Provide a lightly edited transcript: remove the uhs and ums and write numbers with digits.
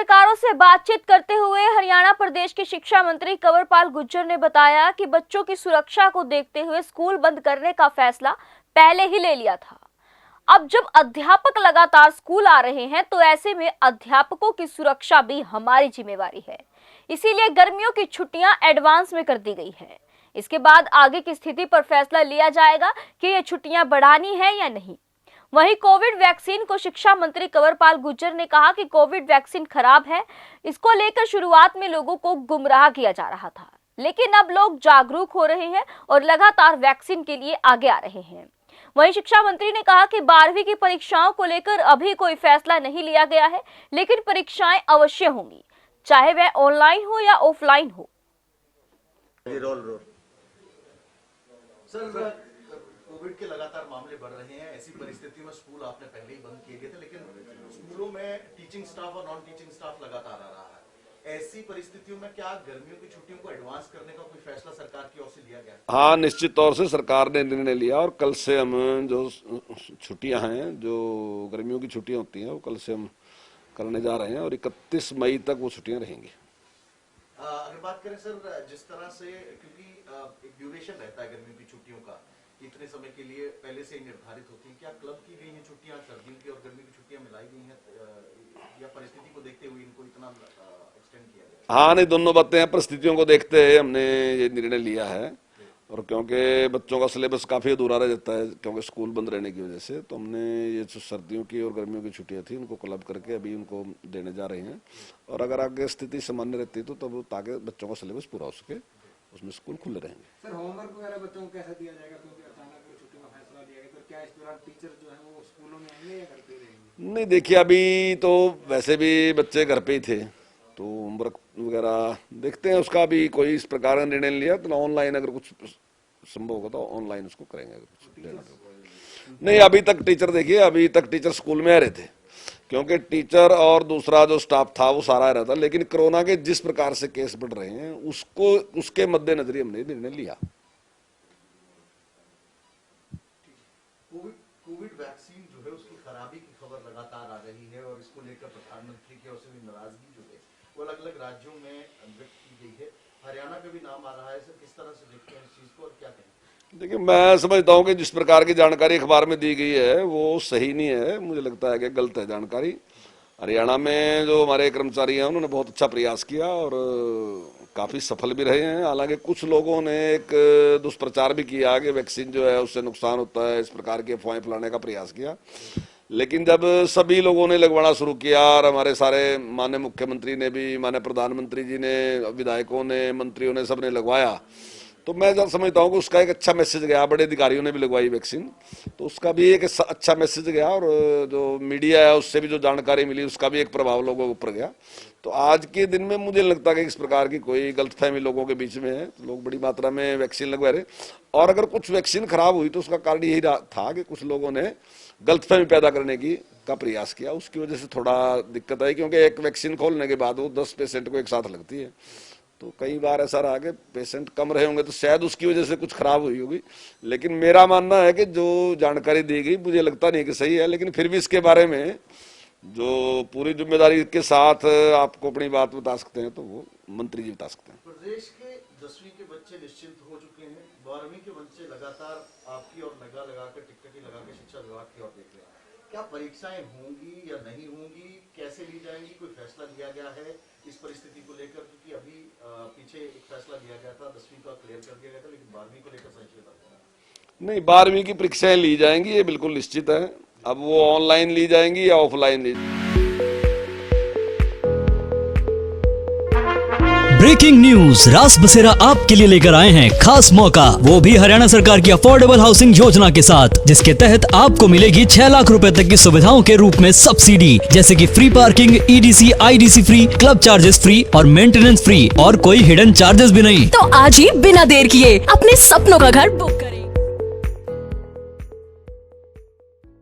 पत्रकारों से बातचीत करते हुए हरियाणा प्रदेश के शिक्षा मंत्री कंवरपाल गुर्जर ने बताया कि बच्चों की सुरक्षा को देखते हुए स्कूल बंद करने का फैसला पहले ही ले लिया था। अब जब अध्यापक लगातार स्कूल आ रहे हैं तो ऐसे में अध्यापकों की सुरक्षा भी हमारी जिम्मेवारी है, इसीलिए गर्मियों की छुट्टियां एडवांस में कर दी गई है। इसके बाद आगे की स्थिति पर फैसला लिया जाएगा कि ये छुट्टियां बढ़ानी है या नहीं। वहीं कोविड वैक्सीन को शिक्षा मंत्री कंवरपाल गुर्जर ने कहा कि कोविड वैक्सीन खराब है। इसको लेकर शुरुआत में लोगों को गुमराह किया जा रहा था, लेकिन अब लोग जागरूक हो रहे हैं और लगातार वैक्सीन के लिए आगे आ रहे हैं। वहीं शिक्षा मंत्री ने कहा कि 12वीं की परीक्षाओं को लेकर अभी कोई फैसला नहीं लिया गया है, लेकिन परीक्षाएं अवश्य होंगी, चाहे वह ऑनलाइन हो या ऑफलाइन हो। सर, कोविड के लगातार मामले बढ़ रहे हैं, ऐसी परिस्थिति में स्कूल आपने पहले ही बंद किए गए थे, लेकिन स्कूलों में टीचिंग स्टाफ और नॉन टीचिंग स्टाफ लगातार आ रहा है। ऐसी परिस्थितियों में क्या गर्मियों की छुट्टियों को एडवांस करने का कोई फैसला सरकार की ओर से लिया गया? हाँ, निश्चित तौर से सरकार ने निर्णय लिया और कल से हम जो छुट्टियां हैं, जो गर्मियों की छुट्टियां होती हैं, वो कल से हम करने जा रहे हैं और 31 मई तक वो छुट्टियां रहेंगी। अगर बात करें सर, जिस तरह से क्योंकि एक ड्यूरेशन रहता है गर्मियों की छुट्टियों का, इतने समय के लिए पहले से ही निर्धारित होती है, क्या क्लब की गई हैं छुट्टियां, सर्दियों की और गर्मी की छुट्टियां मिलाई गई हैं या परिस्थिति को देखते हुए इनको इतना एक्सटेंड किया गया? हाँ, नहीं, दोनों बातें हैं। परिस्थितियों को देखते हुए हमने ये निर्णय लिया है और क्योंकि बच्चों का सिलेबस काफी अधूरा रह जाता है क्योंकि स्कूल बंद रहने की वजह से, तो हमने ये जो सर्दियों की और गर्मियों की छुट्टियां थी उनको क्लब करके अभी उनको देने जा रहे हैं और अगर आगे स्थिति सामान्य रहती है तो तब ताकि बच्चों का सिलेबस पूरा हो सके, उसमें स्कूल खुले रहेंगे। सर, होमवर्क वगैरह बच्चों को कैसे दिया जाएगा, क्योंकि अचानक छुट्टी का फैसला लिया गया, तो क्या इस दौरान टीचर जो है वो स्कूलों में आएंगे या घर पे रहेंगे? नहीं, देखिए, अभी तो वैसे भी बच्चे घर पे ही थे, तो होमवर्क वगैरह देखते हैं, उसका भी कोई इस प्रकार का निर्णय लिया तो ऑनलाइन अगर कुछ संभव होगा तो ऑनलाइन उसको करेंगे। अगर कुछ देना तो नहीं, अभी तक टीचर, देखिए, अभी तक टीचर स्कूल में आ रहे थे क्योंकि टीचर और दूसरा जो स्टाफ था वो सारा रहा था, लेकिन कोरोना के जिस प्रकार से केस बढ़ रहे हैं उसके मद्देनजर हमने निर्णय लिया। कोविड वैक्सीन जो है उसकी खराबी की खबर लगातार आ रही है और इसको लेकर प्रधानमंत्री की ओर से भी नाराजगी जो है वो अलग अलग राज्यों में व्यक्त की गई है। हरियाणा का भी नाम आ रहा है, सर, किस तरह से देखते हैं इस चीज को और क्या कहें? देखिए, मैं समझता हूँ कि जिस प्रकार की जानकारी अखबार में दी गई है वो सही नहीं है, मुझे लगता है कि गलत है जानकारी। हरियाणा में जो हमारे कर्मचारी हैं उन्होंने बहुत अच्छा प्रयास किया और काफ़ी सफल भी रहे हैं। हालांकि कुछ लोगों ने एक दुष्प्रचार भी किया कि वैक्सीन जो है उससे नुकसान होता है, इस प्रकार के अफवाहें फैलाने का प्रयास किया, लेकिन जब सभी लोगों ने लगवाना शुरू किया और हमारे सारे माननीय मुख्यमंत्री ने भी, माननीय प्रधानमंत्री जी ने, विधायकों ने, मंत्रियों ने, सब ने लगवाया, तो मैं जब समझता हूँ कि उसका एक अच्छा मैसेज गया। बड़े अधिकारियों ने भी लगवाई वैक्सीन, तो उसका भी एक अच्छा मैसेज गया और जो मीडिया है उससे भी जो जानकारी मिली उसका भी एक प्रभाव लोगों के ऊपर गया। तो आज के दिन में मुझे लगता है कि इस प्रकार की कोई गलतफहमी लोगों के बीच में है, तो लोग बड़ी मात्रा में वैक्सीन लगवा रहे और अगर कुछ वैक्सीन खराब हुई तो उसका कारण यही था कि कुछ लोगों ने गलतफहमी पैदा करने का प्रयास किया, उसकी वजह से थोड़ा दिक्कत आई क्योंकि एक वैक्सीन खोलने के बाद वो 10 पेशेंट को एक साथ लगती है, तो कई बार ऐसा रहा कि पेशेंट कम रहे होंगे तो शायद उसकी वजह से कुछ खराब हुई होगी। लेकिन मेरा मानना है कि जो जानकारी दी गई मुझे लगता नहीं कि सही है, लेकिन फिर भी इसके बारे में जो पूरी जिम्मेदारी के साथ आपको अपनी बात बता सकते हैं तो वो मंत्री जी बता सकते हैं। प्रदेश के 10वीं के बच्चे निश्चिंत हो चुके हैं, 12वीं के बच्चे लगातार आपकी और लगा लगाकर टिकट लगा के शिक्षा विभाग की ओर देख रहे हैं। क्या परीक्षाएं होंगी या नहीं होंगी, कैसे ली जाएंगी, कोई फैसला लिया गया है इस परिस्थिति को लेकर? क्योंकि अभी पीछे एक फैसला लिया गया था, 10वीं का क्लियर कर दिया गया था, लेकिन 12वीं को लेकर संशय नहीं, 12वीं की परीक्षाएं ली जाएंगी, ये बिल्कुल निश्चित है। अब वो ऑनलाइन ली जाएंगी या ऑफलाइन ली जाएंगी। ब्रेकिंग न्यूज रास बसेरा आपके लिए लेकर आए हैं खास मौका, वो भी हरियाणा सरकार की अफोर्डेबल हाउसिंग योजना के साथ, जिसके तहत आपको मिलेगी 6 लाख रुपए तक की सुविधाओं के रूप में सब्सिडी, जैसे कि free parking, EDC, IDC free, club charges free और मेंटेनेंस फ्री और कोई हिडन चार्जेस भी नहीं। तो आज ही बिना देर किए अपने सपनों का घर बुक करें।